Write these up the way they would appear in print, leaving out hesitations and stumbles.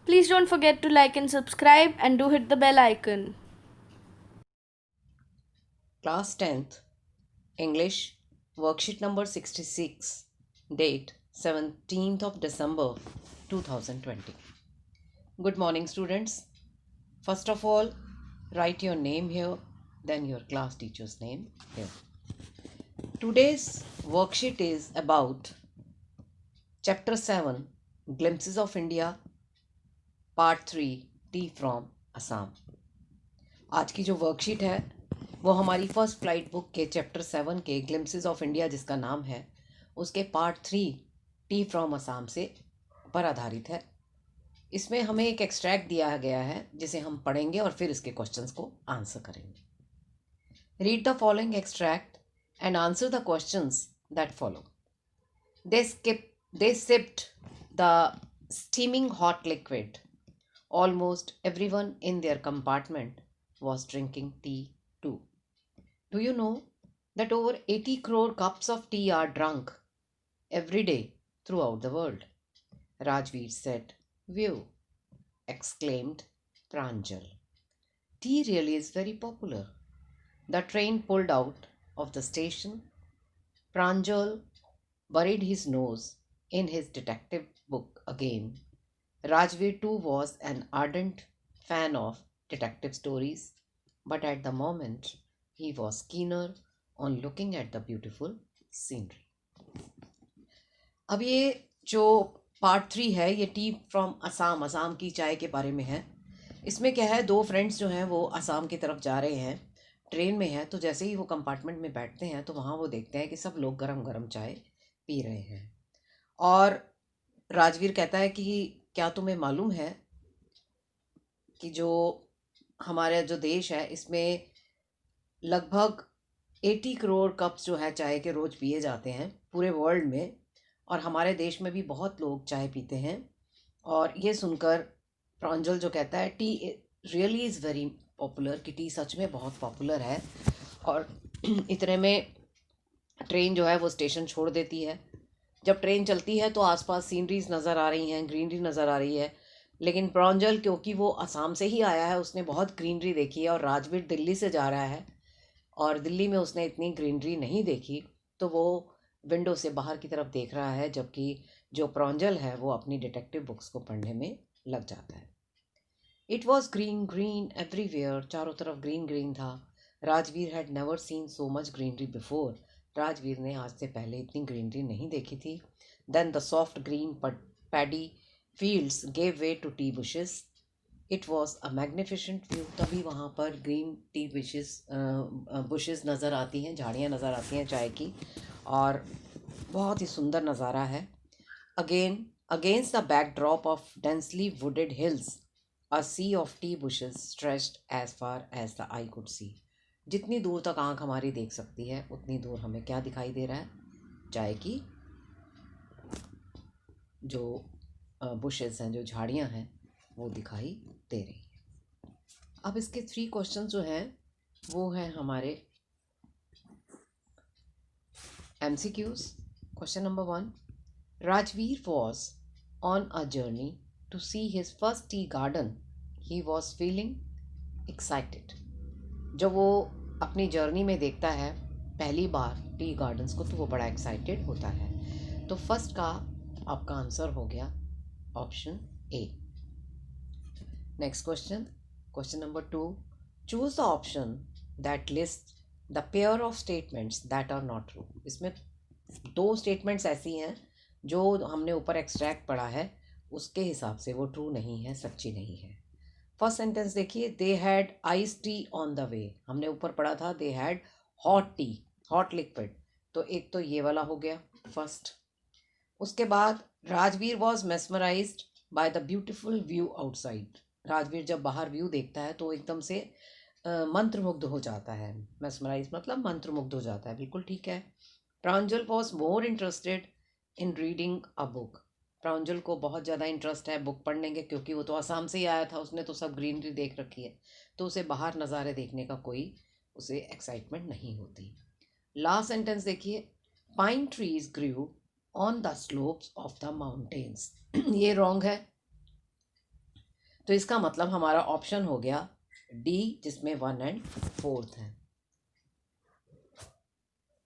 Please don't forget to like and subscribe and do hit the bell icon. Class 10th, English, worksheet number 66, date 17th of December 2020. Good morning, students. First of all, write your name here, then your class teacher's name here. Today's worksheet is about Chapter 7, Glimpses of India, Part 3, Tea from Assam. आज की जो worksheet है वो हमारी first flight book के chapter 7 के glimpses of India जिसका नाम है उसके पार्ट 3 टी फ्रॉम असम से पर आधारित है। इसमें हमें एक एक्सट्रैक्ट दिया गया है जिसे हम पढ़ेंगे और फिर इसके क्वेश्चंस को आंसर करेंगे। Read the following extract and answer the questions that follow. They sipped the steaming hot liquid. Almost everyone in their compartment was drinking tea too. Do you know that over 80 crore cups of tea are drunk every day throughout the world? Rajveer said. View, exclaimed Pranjal. Tea really is very popular. The train pulled out of the station. Pranjal buried his nose in his detective book again. Rajveer too was an ardent fan of detective stories, but at the moment he was keener on looking at the beautiful scenery. अब ये जो part 3 है ये T from Assam, Assam की चाय के बारे में है। इसमें क्या है, दो फ्रेंड्स जो हैं वो असम की तरफ जा रहे हैं, ट्रेन में हैं। तो जैसे ही वो कंपार्टमेंट में बैठते हैं तो वहाँ वो देखते हैं कि सब लोग गरम गरम चाय पी रहे हैं। और राजवीर कहता है कि क्या तुम्हें मालूम है कि जो हमारा जो देश है इसमें लगभग 80 करोड़ कप्स जो है चाय के रोज़ पिए जाते हैं पूरे वर्ल्ड में, और हमारे देश में भी बहुत लोग चाय पीते हैं। और ये सुनकर प्रांजल जो कहता है T really is very popular, कि टी सच में बहुत पॉपुलर है। और इतने में ट्रेन जो है वो स्टेशन छोड़ देती है। जब ट्रेन चलती है तो आसपास सीनरीज नज़र आ रही हैं, ग्रीनरी नज़र आ रही है। लेकिन प्रांजल क्योंकि वो असम से ही आया है उसने बहुत ग्रीनरी देखी है, और राजवीर दिल्ली से जा रहा है और दिल्ली में उसने इतनी ग्रीनरी नहीं देखी, तो वो विंडो से बाहर की तरफ देख रहा है, जबकि जो प्रांजल है वो अपनी डिटेक्टिव बुक्स को पढ़ने में लग जाता है। It was green green everywhere, चारों तरफ ग्रीन ग्रीन था। Rajveer had never seen so much greenery before, Rajveer ने आज से पहले इतनी ग्रीनरी नहीं देखी थी। Then the soft green paddy fields gave way to tea bushes. It was a magnificent view, तभी वहाँ पर ग्रीन टी बुशेस नज़र आती हैं, झाड़ियाँ नज़र आती हैं चाय की, और बहुत ही सुंदर नज़ारा है। Again against the backdrop of densely wooded hills a sea of tea bushes stretched as far as the eye could see. जितनी दूर तक आंख हमारी देख सकती है उतनी दूर हमें क्या दिखाई दे रहा है, चाय की जो बुशेस हैं, जो झाड़ियाँ हैं वो दिखाई दे रही हैं। अब इसके 3 क्वेश्चन जो हैं वो हैं हमारे MCQs। Question number 1, Rajveer was on a journey to see his first tea garden. He was feeling excited. जब वो अपनी जर्नी में देखता है पहली बार टी गार्डन्स को तो वो बड़ा एक्साइटेड होता है। तो फर्स्ट का आपका आंसर हो गया option A. Next question, question number 2, choose the option that list the pair of statements that are not true. इसमें 2 स्टेटमेंट्स ऐसी हैं जो हमने ऊपर एक्सट्रैक्ट पढ़ा है उसके हिसाब से वो ट्रू नहीं है, सच्ची नहीं है। फर्स्ट सेंटेंस देखिए, they had ice tea on the way. हमने ऊपर पढ़ा था they had hot T, hot liquid, तो एक तो ये वाला हो गया फर्स्ट। उसके बाद Rajveer was mesmerised by the beautiful view outside. Rajveer जब बाहर व्यू देखता है तो एकदम से मंत्रमुग्ध हो जाता है। मेस्मराइज मतलब मंत्रमुग्ध हो जाता है, बिल्कुल ठीक है। Pranjal was more interested in reading a book. Pranjal को बहुत ज़्यादा इंटरेस्ट है बुक पढ़ने के, क्योंकि वो तो आसाम से ही आया था, उसने तो सब ग्रीनरी देख रखी है, तो उसे बाहर नज़ारे देखने का कोई उसे एक्साइटमेंट नहीं होती। लास्ट सेंटेंस देखिए, pine trees grew on the slopes of the mountains. ये रॉन्ग है, तो इसका मतलब हमारा ऑप्शन हो गया डी, जिसमें 1 एंड 4 है।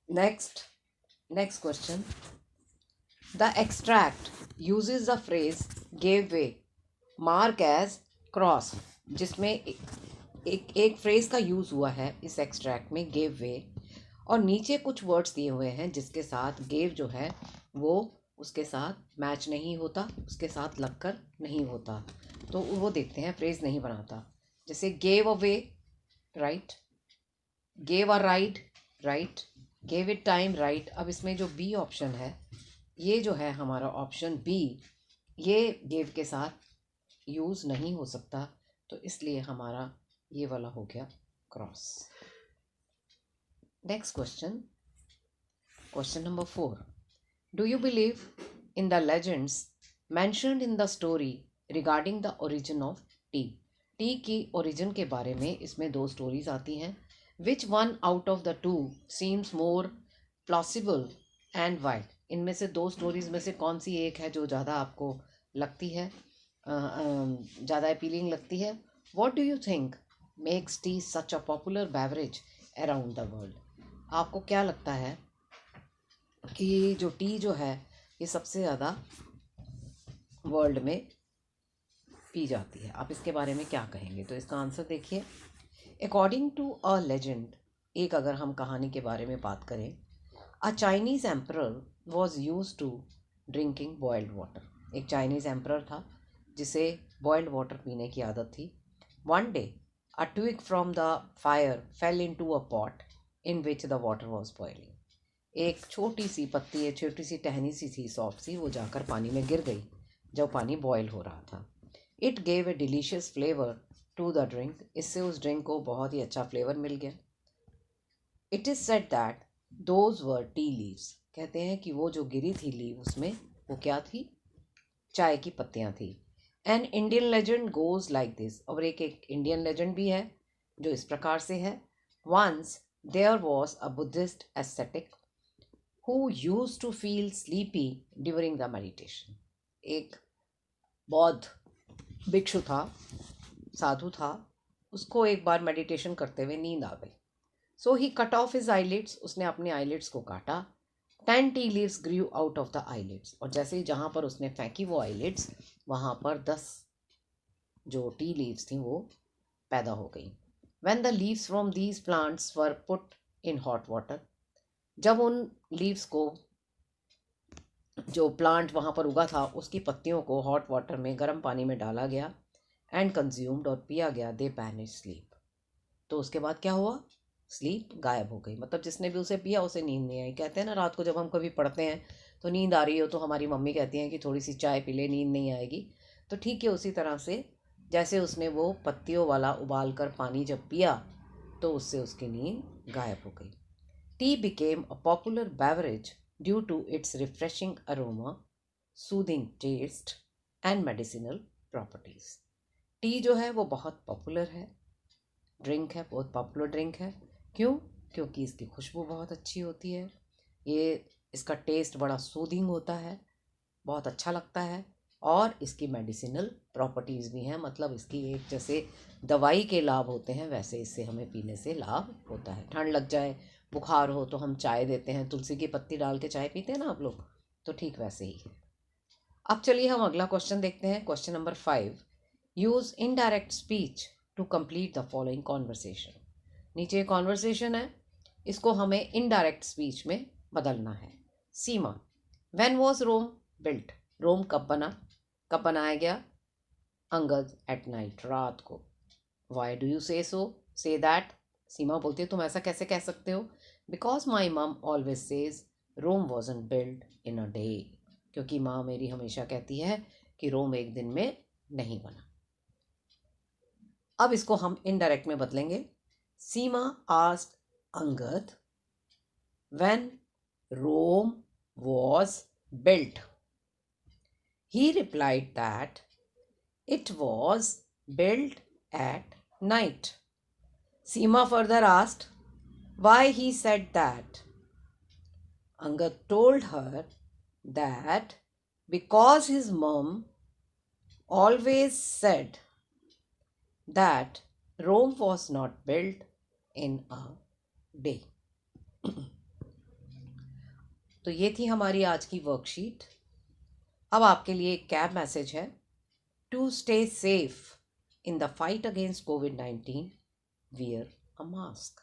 Next question, the extract uses the phrase gave way mark as cross, जिसमें एक फ्रेज का यूज हुआ है इस एक्सट्रैक्ट में, गेव वे, और नीचे कुछ वर्ड्स दिए हुए हैं जिसके साथ गेव जो है वो उसके साथ मैच नहीं होता, उसके साथ लगकर नहीं होता, तो वो देखते हैं, फ्रेज नहीं बनाता। जैसे gave away, right, gave a ride, right, gave it time, right. अब इसमें जो बी ऑप्शन है, ये जो है हमारा ऑप्शन बी, ये गेव के साथ यूज़ नहीं हो सकता, तो इसलिए हमारा ये वाला हो गया cross. Next question, question number 4, do you believe in the legends mentioned in the story regarding the origin of tea? Tea की ओरिजिन के बारे में इसमें 2 स्टोरीज आती हैं। Which one out of the 2 seems more plausible and why? इनमें से 2 stories में से कौन सी एक है जो ज़्यादा आपको लगती है, ज़्यादा अपीलिंग लगती है? What do you think makes T such a popular beverage around the world? आपको क्या लगता है कि जो टी जो है ये सबसे ज़्यादा वर्ल्ड में पी जाती है, आप इसके बारे में क्या कहेंगे? तो इसका आंसर देखिए, अकॉर्डिंग टू अ लेजेंड, एक अगर हम कहानी के बारे में बात करें, a Chinese emperor was use to drinking boiled water. एक चाइनीज़ एम्परर था जिसे बॉयल्ड वाटर पीने की आदत थी। One day a twig from the fire fell into a pot in which the water was boiling. एक छोटी सी पत्ती, एक छोटी सी टहनी सी थी, सॉफ्ट सी, वो जाकर पानी में गिर गई जब पानी बॉयल हो रहा था। It gave a delicious flavour to the drink. इससे उस ड्रिंक को बहुत ही अच्छा फ्लेवर मिल गया। It is said that those were tea leaves. कहते हैं कि वो जो गिरी थी लीव, उसमें वो क्या थी? चाय की पत्तियाँ थी। An Indian legend goes like this. और एक इंडियन लेजेंड भी है जो इस प्रकार से है, once there was a Buddhist aesthetic who use to feel sleepy during the meditation. एक बौद्ध भिक्षु था, साधु था, उसको एक बार मेडिटेशन करते हुए नींद आ गई। सो ही कट ऑफ हिज आईलिड्स, उसने अपने आईलिड्स को काटा। 10 tea leaves Guru out of the eyelids, और जैसे ही जहाँ पर उसने फेंकी वो आईलिड्स, वहाँ पर 10 जो टी लीव्स थी वो पैदा हो गई। When the leaves from these plants were put in hot water, जब उन लीव्स को, जो प्लांट वहाँ पर उगा था, उसकी पत्तियों को हॉट वाटर में, गर्म पानी में डाला गया, एंड कंज्यूम्ड, और पिया गया, दे बैनिश स्लीप। तो उसके बाद क्या हुआ? स्लीप गायब हो गई। मतलब जिसने भी उसे पिया उसे नींद नहीं आई। कहते हैं ना, रात को जब हम कभी पढ़ते हैं तो नींद आ रही हो तो हमारी मम्मी कहती हैं कि थोड़ी सी चाय पी ले, नींद नहीं आएगी। तो ठीक है, उसी तरह से जैसे उसने वो पत्तियों वाला उबाल कर पानी जब पिया तो उससे उसकी नींद गायब हो गई। Tea became a popular beverage due to its refreshing aroma, soothing taste and medicinal properties. Tea जो है वो बहुत पॉपुलर है, ड्रिंक है, बहुत पॉपुलर ड्रिंक है। क्यों? क्योंकि इसकी खुशबू बहुत अच्छी होती है, ये इसका टेस्ट बड़ा सूदिंग होता है, बहुत अच्छा लगता है, और इसकी मेडिसिनल प्रॉपर्टीज़ भी हैं। मतलब इसकी एक जैसे दवाई के लाभ होते हैं, वैसे इससे हमें पीने से लाभ होता है। ठंड लग जाए, बुखार हो, तो हम चाय देते हैं, तुलसी की पत्ती डाल के चाय पीते हैं ना आप लोग, तो ठीक वैसे ही है। अब चलिए हम अगला क्वेश्चन देखते हैं, question number 5, use indirect speech to complete the following conversation. नीचे कॉन्वर्सेशन है, इसको हमें इनडायरेक्ट स्पीच में बदलना है। Seema, when was Rome built? Rome कब बना, कब बनाया गया? अंगद, एट नाइट, रात को। वाई डू यू से सो, से दैट? सीमा बोलती है तुम ऐसा कैसे कह सकते हो? Because my mum always says Rome wasn't build in a day. क्योंकि माँ मेरी हमेशा कहती है कि रोम एक दिन में नहीं बना। अब इसको हम इनडायरेक्ट में बदलेंगे। Seema asked Angad when Rome was built. He replied that it was built at night. Seema further asked why he said that. Angad told her that because his mum always said that Rome was not built in a day. तो ये थी हमारी आज की worksheet. अब आपके लिए एक कैब मैसेज है। To stay safe in the fight against कोविड-19, वियर अ मास्क।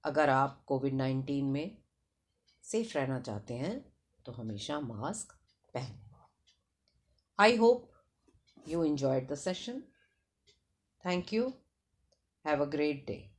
अगर आप कोविड-19 में सेफ रहना चाहते हैं तो हमेशा मास्क पहनें। I hope you enjoyed the session. Thank you. Have a great day.